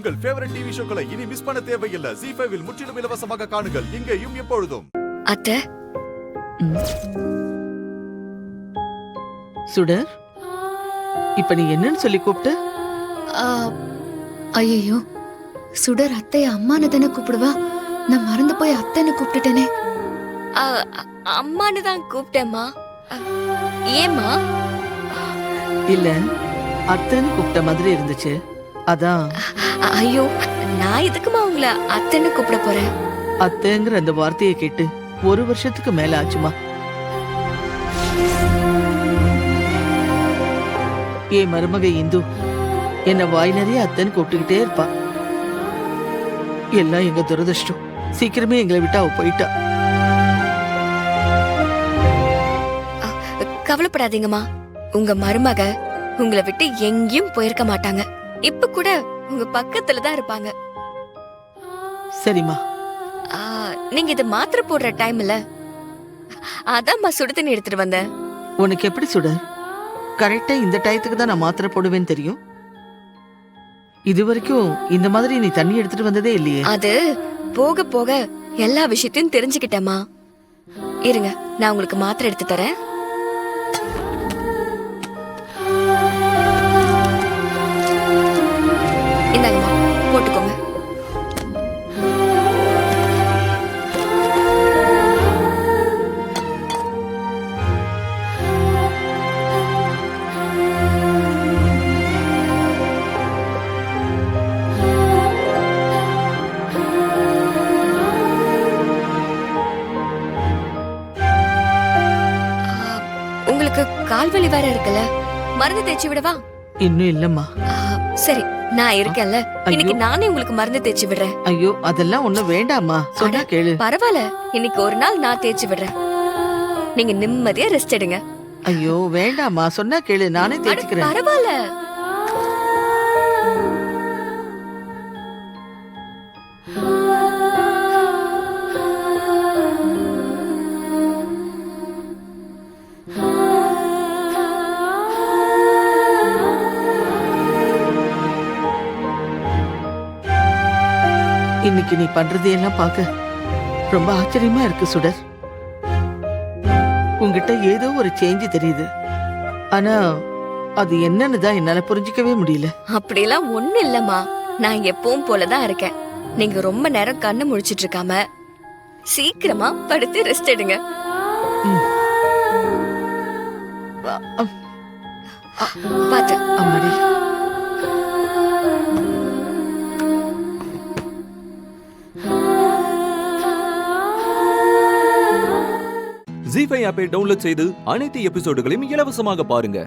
உங்கள் favourite TV ஷோக்களை இனி miss பண்ண தேவையில்லை. ZEE5 இல் முற்றிலும் இலவசமாக காணுங்கள். இங்கேயும் எப்பொழுதும். அத்தை, சுடர், இப்ப நீ என்னன்னு சொல்லி கூப்பிட்டு? ஐயோ, சுடர் அத்தைய அம்மானு தானே கூப்பிடுவா. நான் மறந்து போய் அத்தைன்னு கூப்பிட்டுட்டேனே. அம்மானு தான் கூப்பிட்டேம்மா. ஏம்மா? இல்ல, அத்தைன்னு கூப்பிட்ட மாதிரி இருந்துச்சு, அதான். ஐயோ, நான் எதுக்குமா உங்களை அத்தைன்னு கூப்பிட போறேன்? அத்தைங்கிற அந்த வார்த்தையை கேட்டு 1 வருஷத்துக்கு மேல ஆச்சுமா. என் மருமக இந்து என்ன வாய் நிறைய அத்தைன்னு கூப்பிட்டுக்கிட்டே இருப்பா. எல்லாம் எங்க துரதிருஷ்டம். சீக்கிரமே எங்களை விட்டு அவ போயிட்டா. கவலைப்படாதீங்கம்மா, உங்க மருமக உங்களை விட்டு எங்கேயும் போயிருக்க மாட்டாங்க. இப்ப கூட உங்க பக்கத்துல தான் இருப்பாங்க. சரிம்மா. நீங்க இது மாத்திரை போடுற டைம்ல அதான்மா சுடு தண்ணி எடுத்துட்டு வந்தேன். உனக்கு எப்படி சுடர் கரெக்டா இந்த டயத்துக்கு தான் நான் மாத்திரை போடுவேன்னு தெரியும்? இது வரைக்கும் இந்த மாதிரி நீ தண்ணி எடுத்துட்டு வந்ததே இல்லையே. அது போக போக எல்லா விஷயத்தையும் தெரிஞ்சுக்கிட்டேம்மா. இருங்க, நான் உங்களுக்கு மாத்திரை எடுத்து தரேன். இந்தாங்கம்மா, போட்டுக்கோங்க. உங்களுக்கு கால்வலி வேற இருக்குல்ல, மருந்து தேய்ச்சி விடவா? இன்னும் இல்லம்மா. சரி, நான் இருக்கேன்ல, இன்னைக்கு நானே உங்களுக்கு மருந்து தேய்ச்சி விடுறேன். ஐயோ, அதெல்லாம் ஒண்ணும் வேண்டாமா, சொன்னா கேளு. பரவாயில்ல, இன்னைக்கு ஒரு நாள் நான் தேய்ச்சி விடுறேன். நீங்க நிம்மதியா ரெஸ்ட் எடுங்க. ஐயோ வேண்டாமா, சொன்னா கேளு, நானே தேய்ச்சிக்கிறேன். பரவாயில்ல. இன்னைக்கு நீ பண்றதையெல்லாம் பார்க்க ரொம்ப ஆச்சரியமா இருக்கு சுடர். உன்கிட்ட ஏதோ ஒரு சேஞ்ச் தெரியுது, ஆனா அது என்னன்னு தான் என்னால புரிஞ்சிக்கவே முடியல. அப்படிலாம் ஒண்ணும் இல்லம்மா, நான் எப்பவும் போலதான் இருக்கேன். நீங்க ரொம்ப நேரம் கண்ணு முழிச்சிட்டு இருக்காம சீக்கிரமா படுத்து ரெஸ்ட் எடுங்க. பாத்து அம்மாடி. ZEE5 ஆப்பை டவுன்லோட் செய்து அனைத்து எபிசோடுகளையும் இலவசமாக பாருங்க.